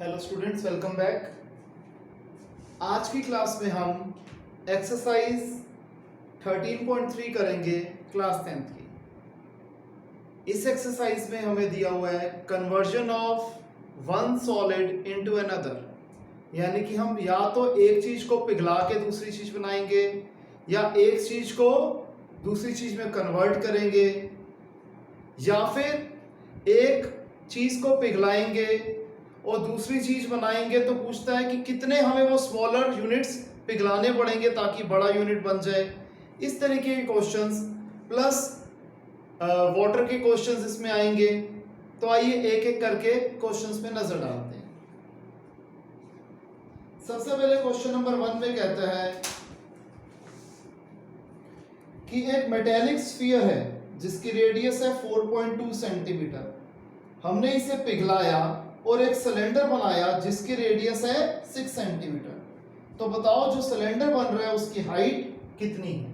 Hello students, welcome back. आज की class में हम एक्सरसाइज 13.3 करेंगे क्लास 10th की। इस एक्सरसाइज में हमें दिया हुआ है conversion of one solid into another, यानी कि हम या तो एक चीज को पिघला के दूसरी चीज बनाएंगे या एक चीज को दूसरी चीज में कन्वर्ट करेंगे, या फिर एक चीज को पिघलाएंगे और दूसरी चीज बनाएंगे। तो पूछता है कि कितने हमें वो स्मॉलर यूनिट्स पिघलाने पड़ेंगे ताकि बड़ा यूनिट बन जाए। इस तरीके के क्वेश्चंस प्लस वाटर के क्वेश्चंस इसमें आएंगे। तो आइए एक एक करके क्वेश्चंस में नजर डालते हैं। सबसे पहले क्वेश्चन नंबर 1 में कहता है कि एक मेटेलिक स्फीयर है जिसकी रेडियस है 4.2 सेंटीमीटर। हमने इसे पिघलाया और एक सिलेंडर बनाया जिसकी रेडियस है 6 सेंटीमीटर। तो बताओ जो सिलेंडर बन रहा है उसकी हाइट कितनी है।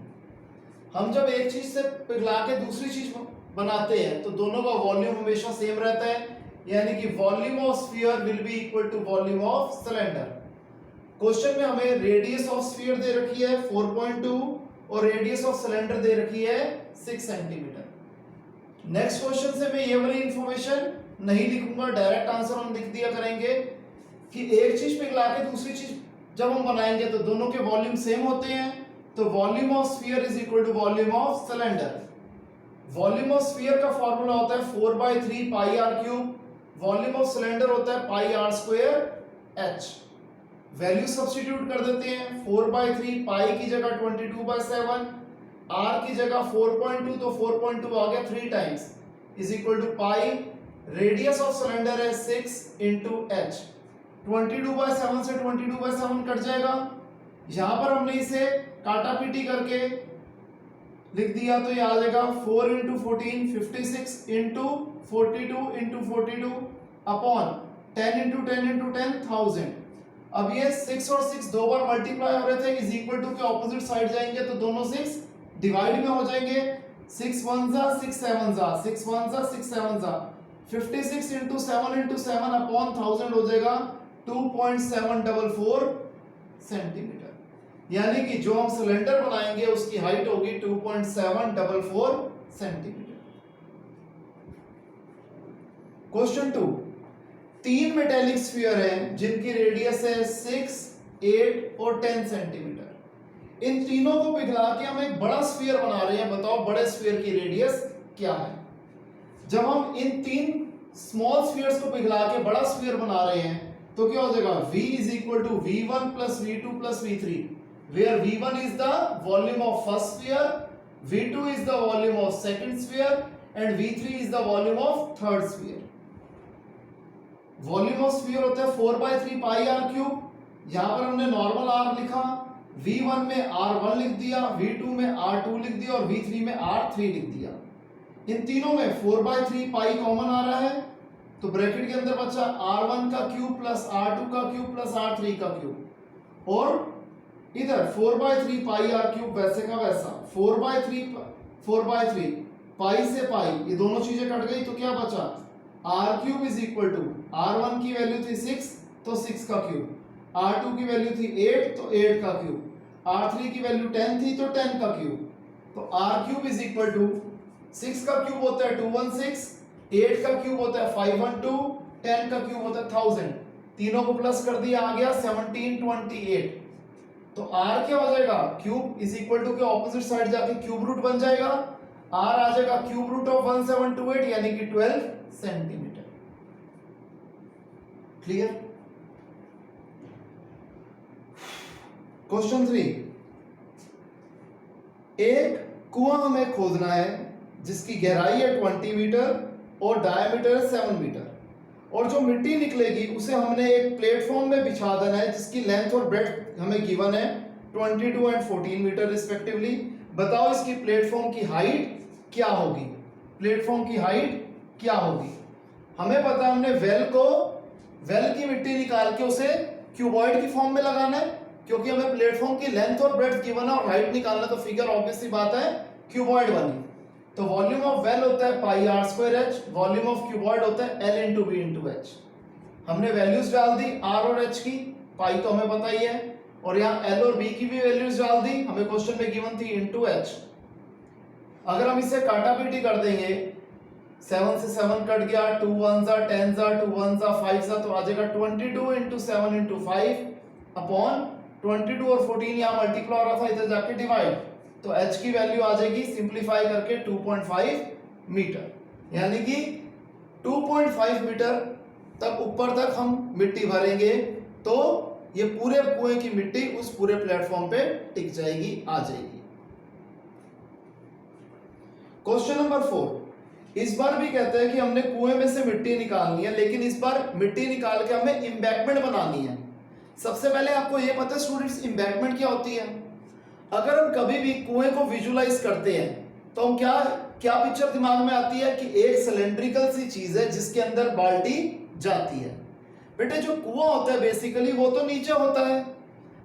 हम जब एक चीज से पिघला के दूसरी चीज बनाते हैं तो दोनों का वॉल्यूम हमेशा सेम रहता है, यानी कि volume of sphere will be equal to volume of cylinder. Question में हमें रेडियस ऑफ स्फीयर दे रखी है 4.2 और रेडियस ऑफ सिलेंडर दे रखी है 6 सेंटीमीटर। नेक्स्ट क्वेश्चन से मैं ये वाली इंफॉर्मेशन नहीं लिखूंगा, डायरेक्ट आंसर हम लिख दिया करेंगे कि एक चीज पिघला के दूसरी चीज जब हम बनाएंगे तो दोनों के वॉल्यूम सेम होते हैं। तो volume of sphere is equal to volume of cylinder. Volume of sphere का फॉर्मूला होता है 4/3 pi r cube. Volume of cylinder होता है pi are square h. Value substitute कर देते हैं। 4/3 पाई की जगह 22/7, आर की जगह 4.2 तो 4.2 आ गया 3 times is equal to pi. Radius of cylinder है 6 इंटू एच। 22/7 से 22/7 कट जाएगा। यहां पर हमने इसे काटा पीटी करके लिख दिया तो ये आ जाएगा 4 into 14 56 into 42 into 42 upon 10 into 10 into 10 1000। अब ये 6 और 6 दो बार मल्टीप्लाई हो रहे थे, इज इक्वल टू के ऑपोजिट साइड जाएंगे तो दोनों 6 डिवाइड में हो जाएंगे। 6 1 जा 6 7 जा 6 1 जा 6 7 जा 56 इंटू 7 अपॉन 1000 हो जाएगा 2.744 सेंटीमीटर। यानी कि जो हम सिलेंडर बनाएंगे उसकी हाइट होगी 2.744 सेंटीमीटर। क्वेश्चन 2, 3 मेटेलिक स्फीयर हैं जिनकी रेडियस है 6, 8 और 10 सेंटीमीटर। इन तीनों को पिघला के हम एक बड़ा स्फीयर बना रहे हैं। बताओ बड़े स्फीयर की रेडियस क्या है। जब हम इन 3 स्मॉल स्फीयर्स को पिघला के बड़ा स्फीयर बना रहे हैं तो क्या हो जाएगा V is equal to V1 plus V2 plus V3, where V1 is the volume of first sphere, V2 is the volume of second sphere and V3 is the volume of third sphere. Volume of sphere होता है 4/3 pi r cube. यहां पर हमने normal R लिखा, V1 में R1 लिख दिया, V2 में R2 लिख दिया और V3 में R3 लिख दिया। इन तीनों में 4/3 पाई कॉमन आ रहा है तो ब्रैकेट के अंदर बचा R1 का क्यूब प्लस R2 का क्यूब प्लस R3 का क्यूब, और इधर 4/3 पाई आर क्यूब वैसे का वैसा 4/3 पाई से पाई, ये दोनों चीजें कट गई तो क्या बचा R cube is equal to R1 की वैल्यू थी 6 तो 6 का क्यूब, R2 की वैल्यू थी 8 तो 8 का क्यूब, R3 की वैल्यू 10 थी तो 10 का क्यूब। तो R cube is equal to 6 का क्यूब होता है 216, 8 का क्यूब होता है 512, 10 का क्यूब होता है 1000। तीनों को प्लस कर दिया आ गया 1728। तो R क्या हो जाएगा क्यूब इज इक्वल टू के ऑपोजिट साइड जाके क्यूब रूट बन जाएगा। R आ जाएगा क्यूब रूट ऑफ 1728 यानी कि 12 सेंटीमीटर। क्लियर। क्वेश्चन 3, एक कुआं हमें खोदना है जिसकी गहराई है 20 मीटर और डायमीटर 7 मीटर, और जो मिट्टी निकलेगी उसे हमने एक प्लेटफॉर्म में बिछा देना है जिसकी लेंथ और ब्रेड्थ हमें गिवन है 22 एंड 14 मीटर रिस्पेक्टिवली। बताओ इसकी प्लेटफॉर्म की हाइट क्या होगी। प्लेटफॉर्म की हाइट क्या होगी। हमें पता है हमने वेल की मिट्टी निकाल के उसे क्यूबॉइड की फॉर्म में लगाना है, क्योंकि हमें प्लेटफॉर्म की लेंथ और ब्रेड्थ गिवन है और हाइट निकालना, तो फिगर ऑब्वियस सी बात है क्यूबॉइड बनी। तो वॉल्यूम ऑफ वेल होता है pi are square h, volume of cuboid होता है L into B into h. हमने वैल्यूज डाल दी आर और एच की, पाई तो हमें पता ही है, और यहाँ एल और बी की भी वैल्यूज डाल दी, हमें क्वेश्चन में गिवन थी इनटू एच। अगर हम इसे काटापीटी कर देंगे, 7 से 7 कट गया, 2 1 जा 10 जा 2 1 जा 5 जा, तो आ जाएगा 22 इंटू 7 इंटू 5 अपॉन 22 और 14 यहाँ मल्टीप्लाई हो रहा था, इधर जाके डिवाइड, तो h की वैल्यू आ जाएगी सिंप्लीफाई करके 2.5 मीटर, यानी कि 2.5 मीटर तक ऊपर तक हम मिट्टी भरेंगे तो ये पूरे कुएं की मिट्टी उस पूरे प्लेटफॉर्म पे टिक जाएगी, आ जाएगी। क्वेश्चन नंबर 4, इस बार भी कहते हैं कि हमने कुएं में से मिट्टी निकालनी है, लेकिन इस बार मिट्टी निकाल के हमें एम्बैंकमेंट बनानी है। सबसे पहले आपको ये पता है स्टूडेंट्स एम्बैंकमेंट क्या होती है? अगर हम कभी भी कुएं को विजुलाइज करते हैं तो हम क्या क्या पिक्चर दिमाग में आती है कि एक सिलेंड्रिकल सी चीज है जिसके अंदर बाल्टी जाती है। बेटे जो कुआं होता है बेसिकली वो तो नीचे होता है,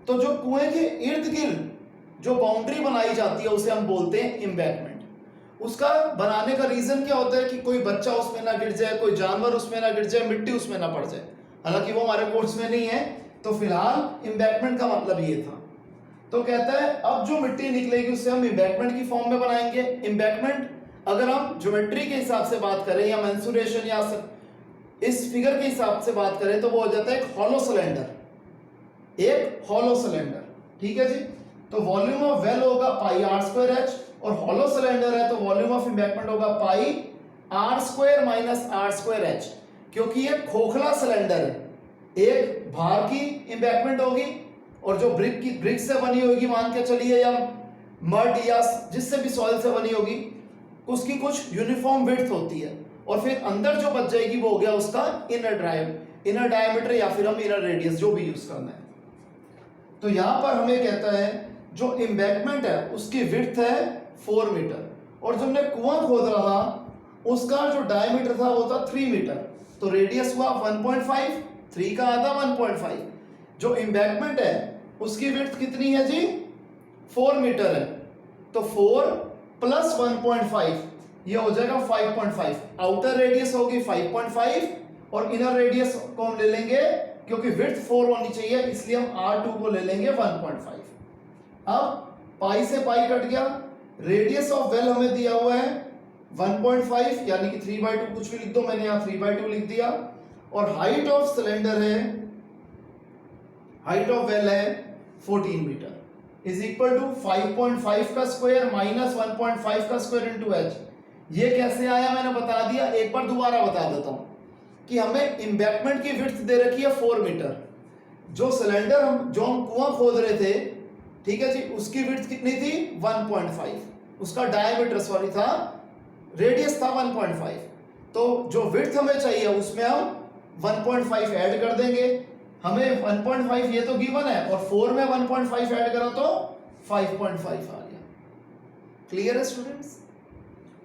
तो जो कुएं के इर्द गिर्द जो बाउंड्री बनाई जाती है उसे हम बोलते हैं एम्बैंकमेंट। उसका बनाने का रीजन क्या होता है कि कोई बच्चा उसमें ना गिर जाए, कोई जानवर उसमें ना गिर जाए, मिट्टी उसमें ना पड़ जाए। हालांकि वो हमारे कोर्स में नहीं है, तो फिलहाल एम्बैंकमेंट का मतलब ये था। तो कहता है अब जो मिट्टी निकलेगी उससे हम एम्बैंकमेंट की फॉर्म में बनाएंगे। एम्बैंकमेंट अगर हम ज्योमेट्री के हिसाब से बात करें या मेंसुरेशन या इस फिगर के हिसाब से बात करें तो वो हो जाता है एक हॉलो सिलेंडर, एक हॉलो सिलेंडर, ठीक है जी। तो वॉल्यूम ऑफ वेल होगा पाई आर स्क्वायर एच, और हॉलो सिलेंडर है तो वॉल्यूम ऑफ एम्बैंकमेंट होगा pi are square minus r square h, क्योंकि ये खोखला सिलेंडर है। एक भार की एम्बैंकमेंट होगी और जो ब्रिक से बनी होगी मान के चलिए, या मड या जिससे भी सॉइल से बनी होगी, उसकी कुछ यूनिफॉर्म विड्थ होती है, और फिर अंदर जो बच जाएगी वो हो गया उसका इनर डायमीटर या फिर हम इनर रेडियस जो भी यूज करना है। तो यहां पर हमें कहता है जो एम्बैंकमेंट है उसकी विड्थ है 4 मीटर, और जो हमने कुआं खोद रहा उसका जो डायमीटर था वो था 3 मीटर, तो रेडियस हुआ 1.5, 3 का आधा 1.5। जो एम्बैंकमेंट है उसकी विड्थ कितनी है जी? 4 मीटर है, तो 4 प्लस 1.5 ये हो जाएगा 5.5। आउटर रेडियस होगी 5.5 और इनर रेडियस को हम ले लेंगे, क्योंकि विड्थ 4 होनी चाहिए इसलिए हम R2 को ले लेंगे 1.5। अब पाई से पाई कट गया, रेडियस ऑफ वेल हमें दिया हुआ है 1.5 यानी कि 3/2 कुछ भी लिख दो, मैंने यहाँ 3/2 लिख दिया, और हाइट ऑफ सिलेंडर है, हाइट ऑफ वेल है 14 मीटर, इज इक्वल टू 5.5 का स्क्वायर माइनस 1.5 का स्क्वायर इंटू एच। ये कैसे आया मैंने बता दिया, एक बार दोबारा बता देता हूं कि हमें एम्बैंकमेंट की विड्थ दे रखी है 4 मीटर, जो सिलेंडर जो हम कुआं खोद रहे थे, ठीक है जी, उसकी विड्थ कितनी थी 1.5, उसका डायमीटर सॉरी था, रेडियस था 1.5, तो जो विड्थ हमें चाहिए उसमें हम 1.5 ऐड कर देंगे। हमें 1.5 ये तो गिवन है, और 4 में 1.5 ऐड करा तो 5.5 आ गया। क्लियर है स्टूडेंट्स?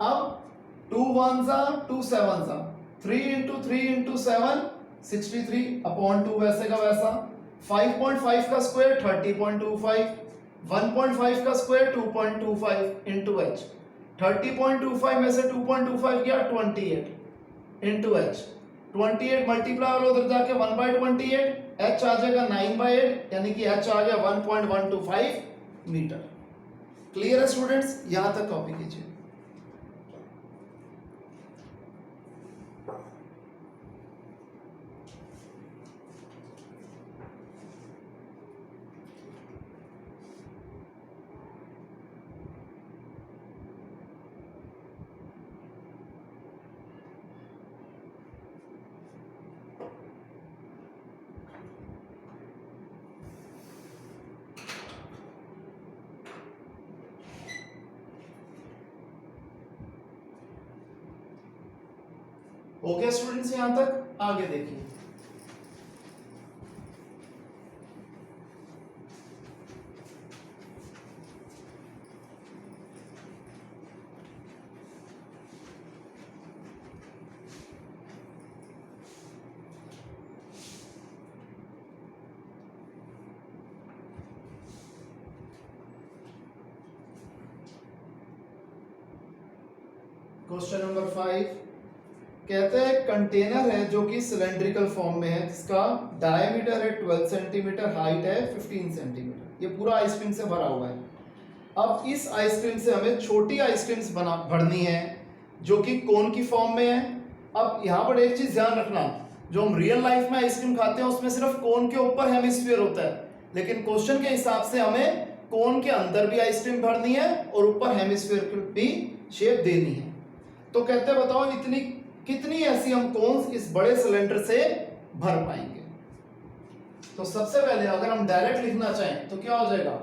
अब 2 1 जा 2 7 जा 3 इंटू 3 इंटू 7 63 अपॉन 2 वैसे का वैसा, 5.5 का स्क्वायर 30.25, 1.5 का स्क्वायर 2.25 इंटू एच, 30.25 में से 2.25 गया 28 इंटू एच, 28 मल्टीप्लाई और उधर जाके 1/28, एच आ जाएगा 9/8 यानी कि एच आ गया 1.125 मीटर। क्लियर है स्टूडेंट्स? यहां तक कॉपी कीजिए। ओके स्टूडेंट्स, यहां तक आगे देखिए। क्वेश्चन नंबर 5, कहते हैं कंटेनर है जो कि सिलेंड्रिकल फॉर्म में है, जिसका डायमीटर है 12 सेंटीमीटर, हाइट है 15 सेंटीमीटर। ये पूरा आइसक्रीम से भरा हुआ है। अब इस आइसक्रीम से हमें छोटी आइसक्रीम्स भरनी है जो कि कोन की फॉर्म में है। अब यहाँ पर एक चीज ध्यान रखना, जो हम रियल लाइफ में आइसक्रीम खाते हैं उसमें सिर्फ कोन के ऊपर हेमिस्फीयर होता है, लेकिन क्वेश्चन के हिसाब से हमें कोन के अंदर भी आइसक्रीम भरनी है और ऊपर हेमिस्फीयर की भी शेप देनी है। तो कहते हैं बताओ इतनी कितनी ऐसी हम कोन्स इस बड़े सिलेंडर से भर पाएंगे। तो सबसे पहले अगर हम डायरेक्ट लिखना चाहें तो क्या हो जाएगा,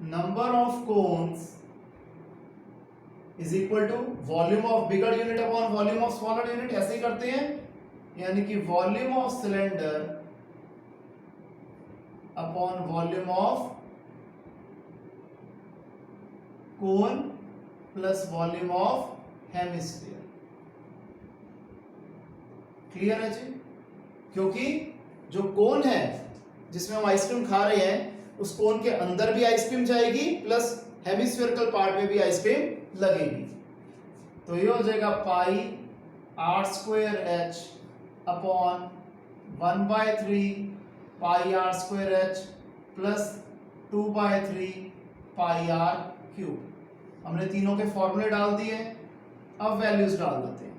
number of cones is equal to volume of bigger unit upon volume of smaller unit. ऐसे ही करते हैं, यानी कि volume of cylinder upon volume of cone plus volume of hemisphere. Clear है जी? क्योंकि जो कोन है जिसमें हम आइसक्रीम खा रहे हैं उस कोन के अंदर भी आइसक्रीम जाएगी प्लस हेमिस्फेरिकल पार्ट में भी आइसक्रीम लगेगी। तो ये हो जाएगा pi are square h upon 1/3 pi are square h plus 2/3 pi r cube. हमने तीनों के फॉर्मूले डाल दिए, अब वैल्यूज डाल देते हैं।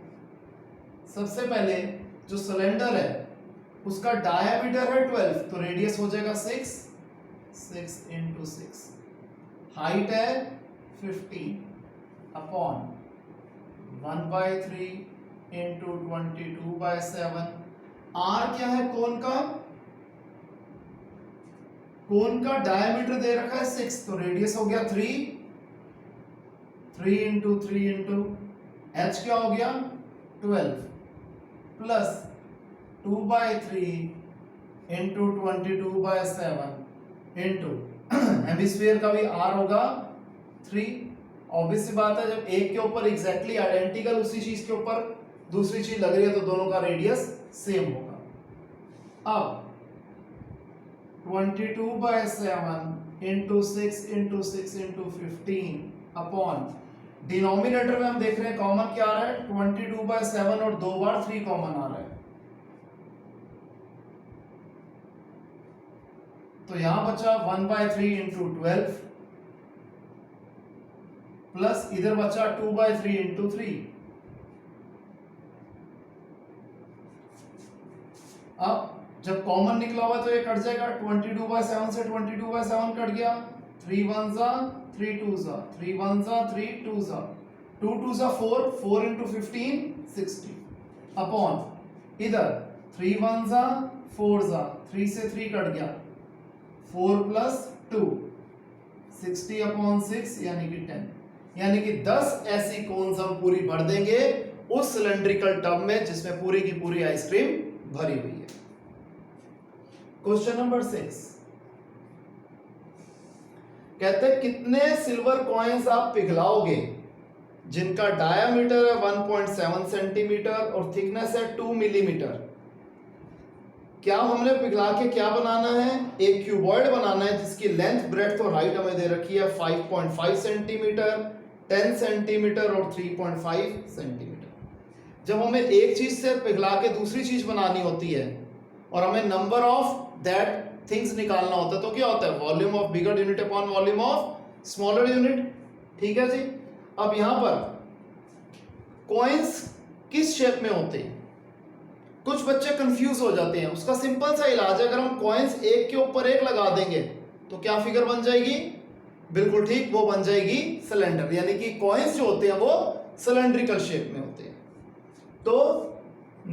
सबसे पहले जो सिलेंडर है उसका डायमीटर है 12, तो रेडियस हो जाएगा 6 × 6, हाइट है 15 अपॉन 1/3 × 22/7। आर क्या है कोन का? कोन का डायमीटर दे रखा है 6, तो रेडियस हो गया 3 × 3 × h क्या हो गया 12 प्लस 2/3 × 22/7 इंटू हेमिस्फीयर का भी r होगा 3। ऑब्वियस सी बात है, जब एक के ऊपर एग्जैक्टली आइडेंटिकल उसी चीज के ऊपर दूसरी चीज लग रही है तो दोनों का रेडियस सेम होगा। अब 22/7 इंटू 6 × 6 × 15 अपॉन डिनोमिनेटर में हम देख रहे हैं कॉमन क्या आ रहा है 22/7 और 2 बार 3 कॉमन आ रहा है, तो यहां बचा 1/3 × 12 प्लस इधर बचा 2/3 × 3। अब जब कॉमन निकला हुआ तो ये कट जाएगा, 22/7 से 22/7 कट गया, 3 1 जा 3 2 जा 3 1 जा 3 2 जा 2 2 जा 4 4 × 15 60 अपॉन इधर 3 1 जा 4 जा 3 से 3 कट गया 4 + 2 60 अपॉन 6 यानी कि 10, यानी कि 10 ऐसी कोन्स हम पूरी भर देंगे उस सिलेंड्रिकल टब में जिसमें पूरी की पूरी आइसक्रीम भरी हुई है। क्वेश्चन नंबर 6 कहते हैं कितने सिल्वर कॉइन्स आप पिघलाओगे जिनका डायामीटर है 1.7 सेंटीमीटर और थिकनेस है 2 मिलीमीटर। क्या हमने पिघला के क्या बनाना है, एक क्यूबॉइड बनाना है जिसकी लेंथ ब्रेड्थ और हाइट हमें दे रखी है 5.5 सेंटीमीटर 10 सेंटीमीटर और 3.5 सेंटीमीटर। जब हमें एक चीज से पिघला के दूसरी चीज बनानी होती है और हमें नंबर ऑफ दैट थिंग्स निकालना होता है तो क्या होता है, volume of bigger unit upon volume of smaller unit. ठीक है जी। अब यहां पर कॉइन्स किस शेप में होते हैं, कुछ बच्चे कंफ्यूज हो जाते हैं। उसका सिंपल सा इलाज है, अगर हम कॉइन्स एक के ऊपर एक लगा देंगे तो क्या फिगर बन जाएगी, बिल्कुल ठीक, वो बन जाएगी सिलेंडर, यानी कि कॉइन्स जो होते हैं वो सिलेंड्रिकल शेप में होते हैं। तो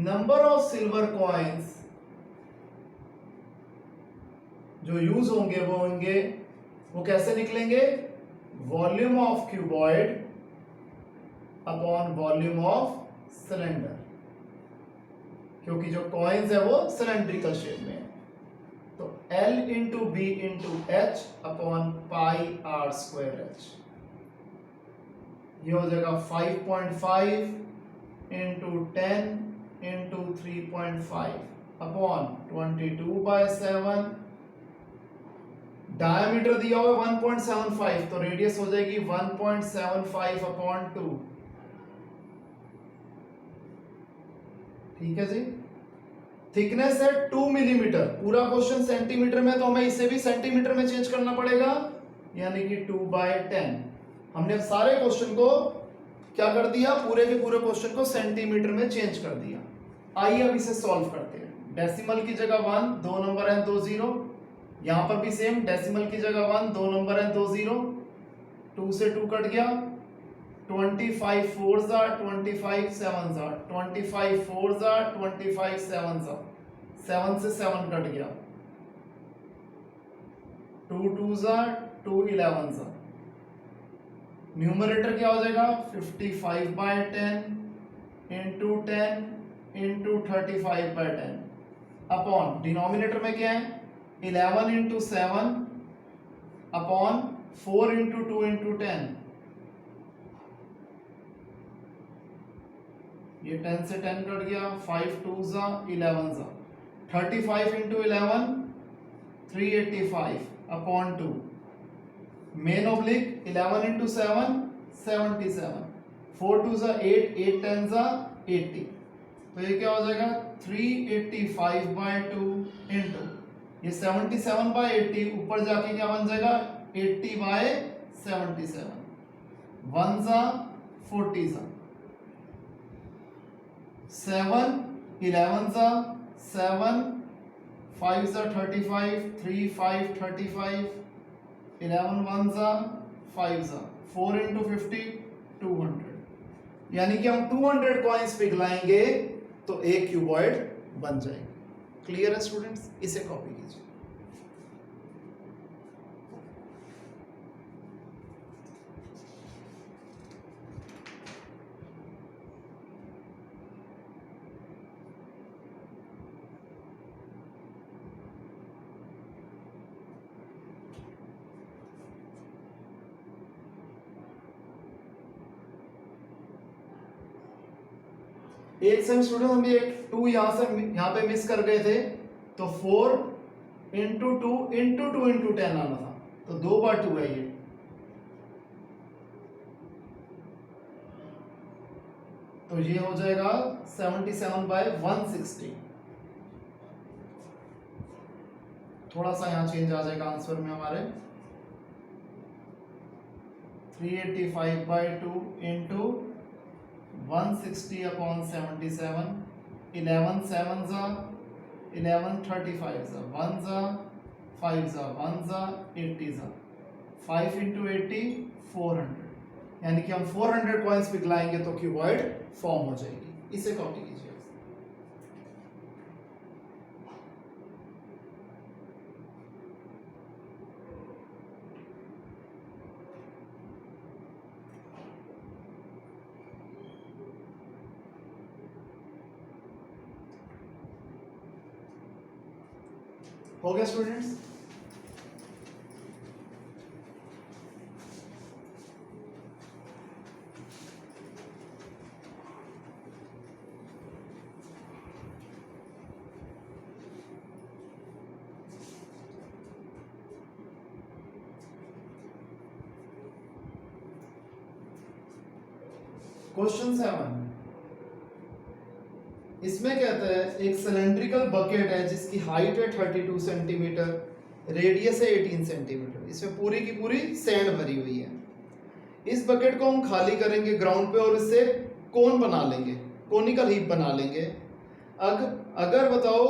नंबर ऑफ सिल्वर कॉइन्स जो यूज होंगे वो कैसे निकलेंगे, volume of cuboid upon volume of cylinder, क्योंकि जो कॉइन्स है वो सिलेंड्रिकल शेप में है। तो L × B × H upon pi R square H, ये हो जाएगा 5.5 × 10 × 3.5 अपॉन 22/7। डायमीटर दिया हुआ 1.75 तो रेडियस हो जाएगी 1.75 अपॉन 2 ठीक है जी। थिकनेस है 2 मिलीमीटर, पूरा क्वेश्चन सेंटीमीटर में, तो हमें इसे भी सेंटीमीटर में चेंज करना पड़ेगा, यानी कि 2/10। हमने अब सारे क्वेश्चन को क्या कर दिया, पूरे के पूरे क्वेश्चन को सेंटीमीटर में चेंज कर दिया। आइए अब इसे सॉल्व करते हैं। डेसिमल की जगह 1, 2 नंबर है 2 0, यहां पर भी सेम, डेसिमल की जगह 1, 2 नंबर है 2 0, 2 से 2 कट गया, 25 4s are 25 7s are 25 4s are 25 7s are 7 से 7 कट गया, 2 2s are 2 11s are। Numerator क्या हो जाएगा, 55/10 इंटू 10 इंटू 35/10 अपॉन डिनोमिनेटर में क्या है 11 इंटू 7 अपॉन 4 इंटू 2 इंटू 10। ये 10 से 10 कट गया, 5 2s are 11s are 35 into 11 385 upon 2, main oblique 11 into 7 77, 4 2s are 8, 8 10s are 80, तो ये क्या हो जाएगा 385/2 इंटू ये 77/80, ऊपर जाके क्या बन जाएगा 80/77, 1s are 40s are 7 11s are 7, 5s are 35, 3 5 35, 11 1s are 5s are 4 into 50 200, यानी कि हम 200 कॉइन्स पिघलाएंगे तो एक क्यूबॉइड बन जाएगा। क्लियर है स्टूडेंट्स, इसे कॉपी कीजिए। एक सेम स्टूडेंट हम भी एक 2 यहां पे मिस कर गए थे, तो 4 इंटू 2 इंटू 2 इंटू 10 आना था, तो 2/2 है ये, तो ये हो जाएगा 77/160। थोड़ा सा यहां चेंज आ जाएगा आंसर में हमारे, 385/2 into 160 upon 77, 11 7s are 11 35s are 1s are 5s are 1s are 80s are 5 into 80 400, यानी कि हम 400 कॉइन्स पिघलाएंगे तो क्यूबॉइड फॉर्म हो जाएगी। इसे कॉपी कीजिए। हो गया स्टूडेंट्स? क्वेश्चन 7, इसमें कहता है एक सिलेंड्रिकल बकेट है जिसकी हाइट है 32 सेंटीमीटर, रेडियस है 18 सेंटीमीटर, इसमें पूरी की पूरी सैंड भरी हुई है। इस बकेट को हम खाली करेंगे ग्राउंड पे और इससे कोन बना लेंगे, कोनिकल हीप बना लेंगे। अगर बताओ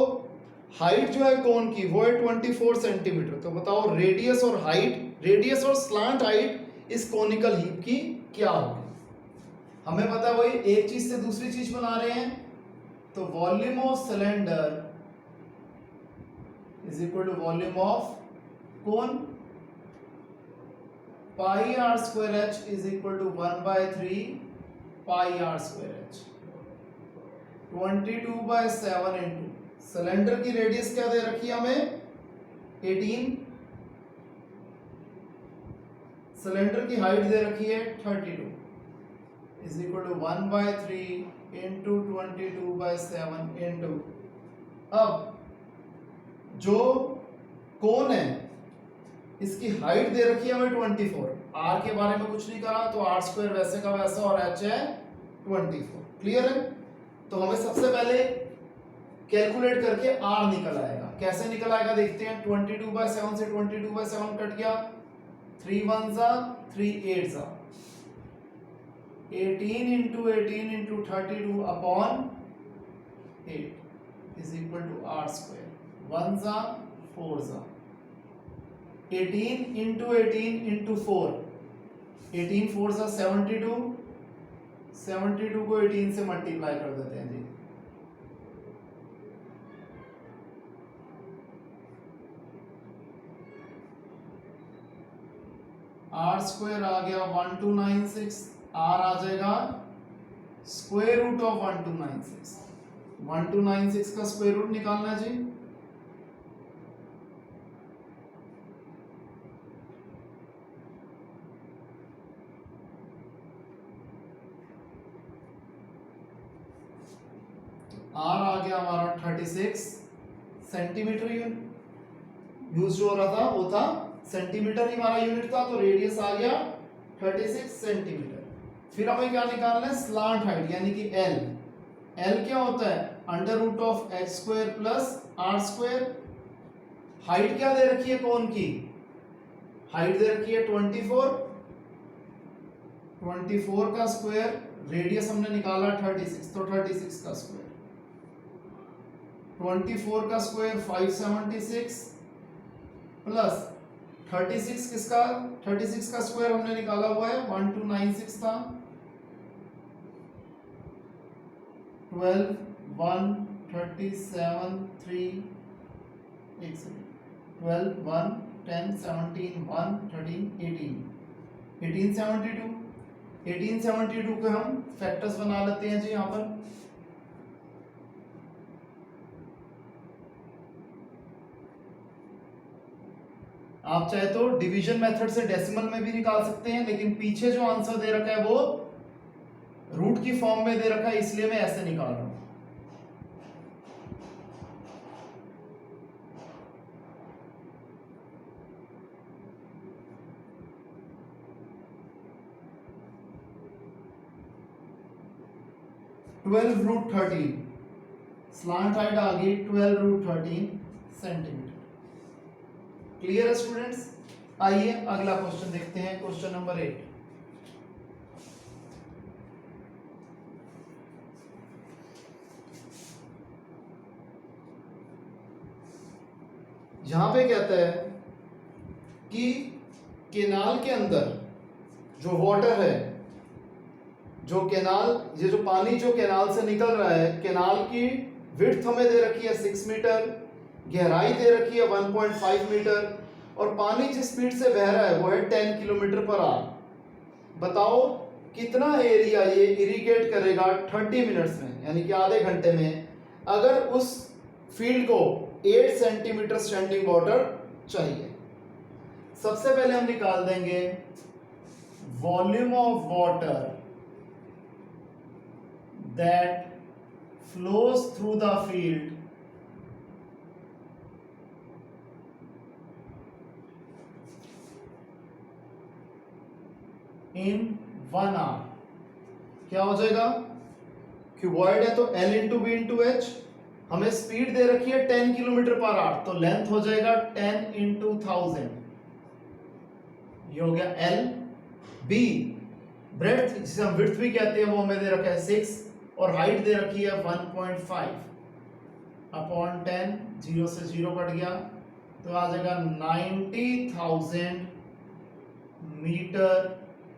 हाइट जो है कोन की वो है 24 सेंटीमीटर, तो बताओ रेडियस और हाइट, रेडियस और स्लांट हाइट इस कोनिकल हीप की क्या होगी। हमें पता है वही एक चीज से दूसरी चीज बना रहे हैं, तो volume of cylinder is equal to volume of cone, pi are square H is equal to 1/3 pi are square H, 22/7 into cylinder की रेडियस क्या दे रखी है हमें 18, सिलेंडर की हाइट दे रखी है 32 is equal to 1/3 into 22/7 into, अब जो कोन है इसकी हाइट दे रखी है हमें 24, आर के बारे में कुछ नहीं करा तो आर स्क्वायर वैसे का वैसा और एच है 24। क्लियर है? तो हमें सबसे पहले कैलकुलेट करके R निकल आएगा। कैसे निकल आएगा देखते हैं। 22/7 से 22/7 कट गया, 3 1 जा 3 8 जा, 18 into 18 into 32 upon 8 is equal to R square। 1 जा 4 जा, 18 into 18 into 4, 18 4 जा 72, 72 को 18 से मल्टीप्लाई कर देते हैं जी। R स्क्वायर आ गया 1296, R आ जाएगा स्क्वायर रूट ऑफ 1296। 1296 का स्क्वायर रूट निकालना है जी। R आ गया हमारा 36 सेंटीमीटर यूज हो रहा था, वो था सेंटीमीटर ही हमारा यूनिट था, तो रेडियस आ गया 36 सेंटीमीटर। फिर हमें क्या निकालना है, स्लांट हाइट यानी कि L। L क्या होता है, under root of h square plus r square. Height क्या दे रखी है कोन की, हाइट दे रखी है 24, 24 का स्क्वायर, रेडियस हमने निकाला 36, तो 36 का स्क्वायर, 24 का स्क्वायर 576 प्लस 36 किसका, 36 का स्क्वायर हमने निकाला हुआ है 1296 था, 12 1 37 3 एक सेकंड, 12 1 10 17 1 13 18 1872, 1872 के हम फैक्टर्स बना लेते हैं जी यहाँ पर। आप चाहे तो डिवीजन मेथड से डेसिमल में भी निकाल सकते हैं, लेकिन पीछे जो आंसर दे रखा है वो रूट की फॉर्म में दे रखा है, इसलिए मैं ऐसे निकाल रहा हूं। ट्वेल्व रूट 13 स्लांट हाइट आ गई 12 रूट 13 सेंटीमीटर। क्लियर है स्टूडेंट्स। आइए अगला क्वेश्चन देखते हैं, क्वेश्चन नंबर 8। यहां पे कहता है कि केनाल के अंदर जो वाटर है, जो केनाल, ये जो पानी जो केनाल से निकल रहा है, केनाल की विड्थ हमें दे रखी है 6 मीटर, गहराई दे रखी है 1.5 मीटर, और पानी जिस स्पीड से बह रहा है वो है 10 किलोमीटर पर आवर। बताओ कितना एरिया ये इरिगेट करेगा 30 मिनट्स में, यानी कि आधे घंटे में, अगर उस फील्ड को 8 सेंटीमीटर स्टैंडिंग वाटर चाहिए। सबसे पहले हम निकाल देंगे volume of water that flows through the field in 1 hour. क्या हो जाएगा, क्यूबॉइड है तो L into B into H, हमें स्पीड दे रखी है 10 किलोमीटर पर आवर, तो लेंथ हो जाएगा 10 इंटू 1000, ये हो गया L। B ब्रेड्थ, जिसे हम विड्थ भी कहते हैं, वो हमें दे रखा है 6, और हाइट दे रखी है 1.5 अपॉन 10, 0 से 0 कट गया, तो आ जाएगा 90,000 मीटर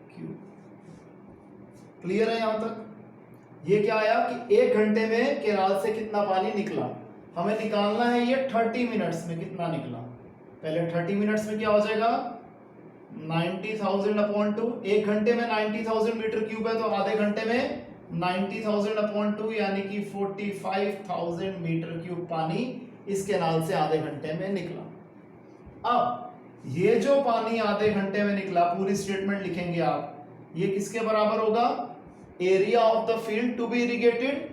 क्यूब। क्लियर है यहां तक। ये क्या आया कि 1 घंटे में केनाल से कितना पानी निकला, हमें निकालना है ये 30 मिनट्स में कितना निकला। पहले 30 मिनट्स में क्या हो जाएगा, 90,000 अपॉन 2, 1 घंटे में 90,000 मीटर क्यूब है, तो आधे घंटे में 90,000 अपॉन 2 यानी कि 45,000 मीटर क्यूब पानी इस केनाल से आधे घंटे में निकला। अब ये जो पानी आधे घंटे में निकला, पूरी स्टेटमेंट लिखेंगे आप, ये किसके बराबर होगा, area of the field to be irrigated,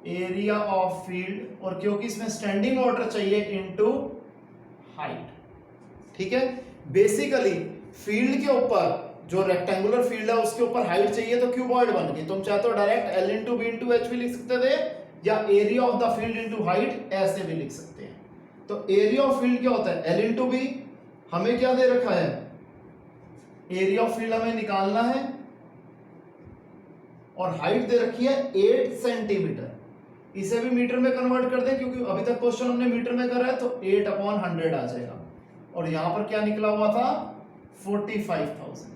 area of field, और क्योंकि इसमें स्टैंडिंग वाटर चाहिए, इनटू हाइट। ठीक है, बेसिकली फील्ड के ऊपर जो रेक्टेंगुलर फील्ड है उसके ऊपर हाइट चाहिए तो क्यूबॉइड बन गई। तुम चाहे तो direct L into B into H भी लिख सकते थे, या area of the field into height ऐसे भी लिख सकते हैं। तो एरिया ऑफ फील्ड क्या होता है? L into B. हमें क्या दे रखा है? एरिया ऑफ फील्ड हमें निकालना है, और हाइट दे रखी है 8 सेंटीमीटर। इसे भी मीटर में कन्वर्ट कर दें, क्योंकि अभी तक क्वेश्चन हमने मीटर में करा है, तो 8/100 आ जाएगा। और यहां पर क्या निकला हुआ था? 45,000।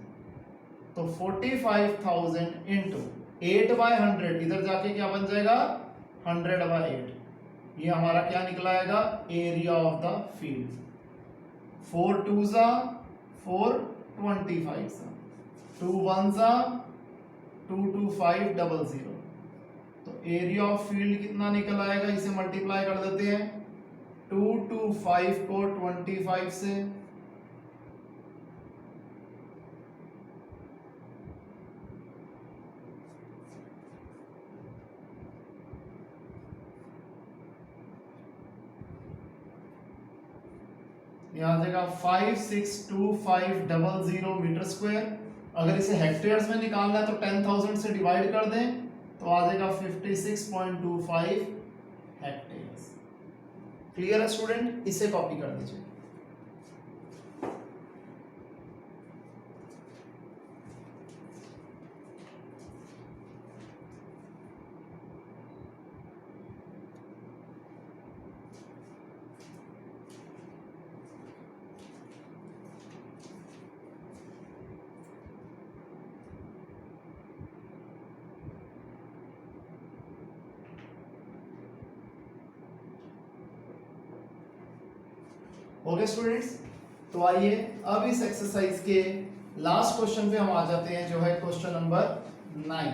तो 45,000 इंटू 8/100, इधर जाके क्या बन जाएगा? 100/8। ये हमारा क्या निकला आएगा? Area of the field. 4 2 जा 4, 25 जा, 2 1 जा 2 2 5 0 0। तो एरिया ऑफ फील्ड कितना निकल आएगा? इसे मल्टीप्लाई कर देते हैं। 2 2 5 को 25 से, यहां आ जाएगा 562,500 मीटर स्क्वायर। अगर इसे हेक्टेयर्स में निकालना है तो 10,000 से डिवाइड कर दें तो आ जाएगा 56.25 हेक्टेयर्स। क्लियर है स्टूडेंट? इसे कॉपी कर दीजिए। ओके स्टूडेंट्स, तो आइए अब इस एक्सरसाइज के लास्ट क्वेश्चन पे हम आ जाते हैं, जो है क्वेश्चन नंबर 9।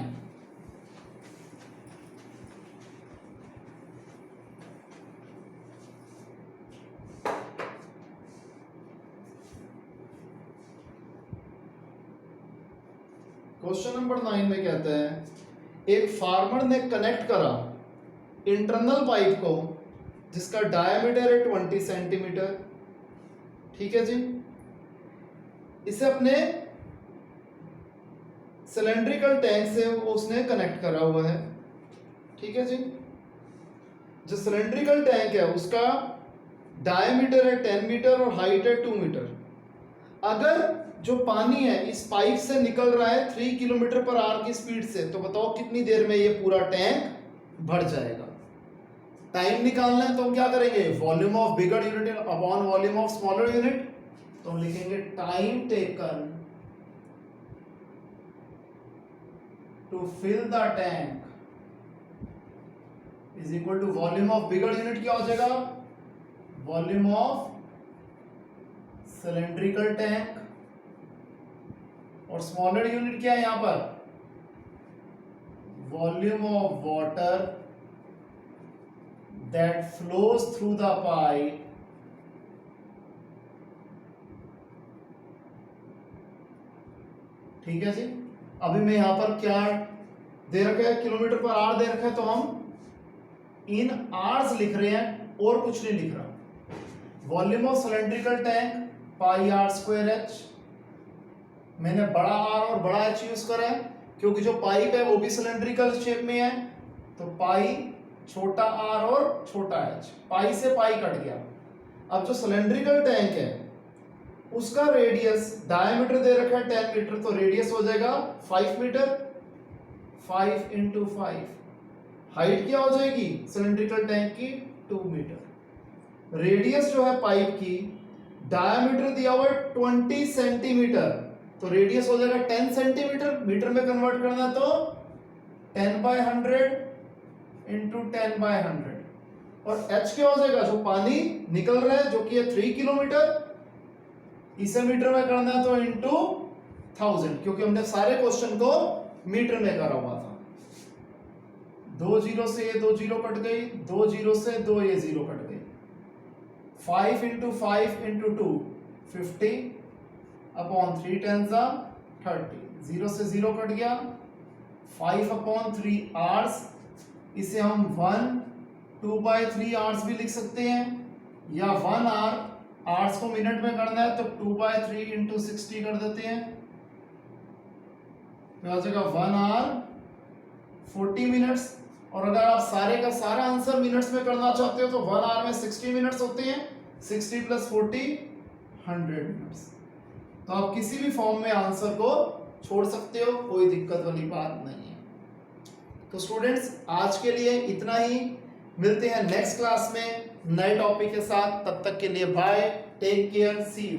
क्वेश्चन नंबर 9 में कहता है, एक फार्मर ने कनेक्ट करा इंटरनल पाइप को जिसका डायमीटर है 20 सेंटीमीटर। ठीक है जी। इसे अपने सिलेंड्रिकल टैंक से वो उसने कनेक्ट करा हुआ है। ठीक है जी। जो सिलेंड्रिकल टैंक है उसका डायमीटर है 10 मीटर और हाइट है 2 मीटर। अगर जो पानी है इस पाइप से निकल रहा है 3 किलोमीटर पर आवर की स्पीड से, तो बताओ कितनी देर में ये पूरा टैंक भर जाएगा? टाइम निकालना है तो हम क्या करेंगे? Volume of bigger unit upon volume of smaller unit. तो हम लिखेंगे time taken to fill the tank is equal to volume of bigger unit. क्या हो जाएगा? वॉल्यूम ऑफ सिलेंड्रिकल टैंक, और स्मॉलर यूनिट क्या है यहां पर? Volume of water that flows through the pipe ठीक है जी। अभी मैं यहां पर क्या दे रखा है? किलोमीटर पर आवर दे रखा है, तो हम इन आवर्स लिख रहे हैं और कुछ नहीं लिख रहा। Volume of cylindrical tank pi are square H. मैंने बड़ा आर और बड़ा एच यूज करा है क्योंकि जो पाइप है वो भी सिलेंड्रिकल शेप में है, तो पाई छोटा आर और छोटा एच, पाई से पाई कट गया। अब जो सिलेंड्रिकल टैंक है उसका रेडियस डायमीटर दे रखा है 10 मीटर, तो रेडियस हो जाएगा 5 मीटर। 5 इंटू 5। हाइट क्या हो जाएगी सिलेंड्रिकल टैंक की? 2 मीटर। रेडियस जो है पाइप की, डायमीटर दिया हुआ है 20 सेंटीमीटर, तो रेडियस हो जाएगा 10 सेंटीमीटर। मीटर में कन्वर्ट करना तो 10/100 इंटू 10/100। और h क्या हो जाएगा? जो पानी निकल रहा है जो कि है 3 किलोमीटर, इसे मीटर में करना है तो इंटू 1000, क्योंकि हमने सारे क्वेश्चन को मीटर में करा हुआ था। 2 0 से ये 2 0 कट गई, 2 0 से 2 ये 0 कट गई। 5 इंटू 5 इंटू 2 50 अपॉन 3 10 30, 0 से 0 कट गया। 5/3 आवर्स, इसे हम 1/2/3 आवर्स भी लिख सकते हैं, या 1 आवर। आवर्स को मिनट में करना है तो 2/3 इंटू 60 कर देते हैं। तो आ जाएगा 1 आवर 40 मिनट्स। और अगर आप सारे का सारा आंसर मिनट्स में करना चाहते हो तो 1 आवर में 60 मिनट्स होते हैं, 60 + 40 100 मिनट्स। तो आप किसी भी फॉर्म में आंसर को छोड़ सकते हो, कोई दिक्कत वाली बात नहीं है। तो स्टूडेंट्स आज के लिए इतना ही, मिलते हैं नेक्स्ट क्लास में नए टॉपिक के साथ। तब तक के लिए bye, take care, see you.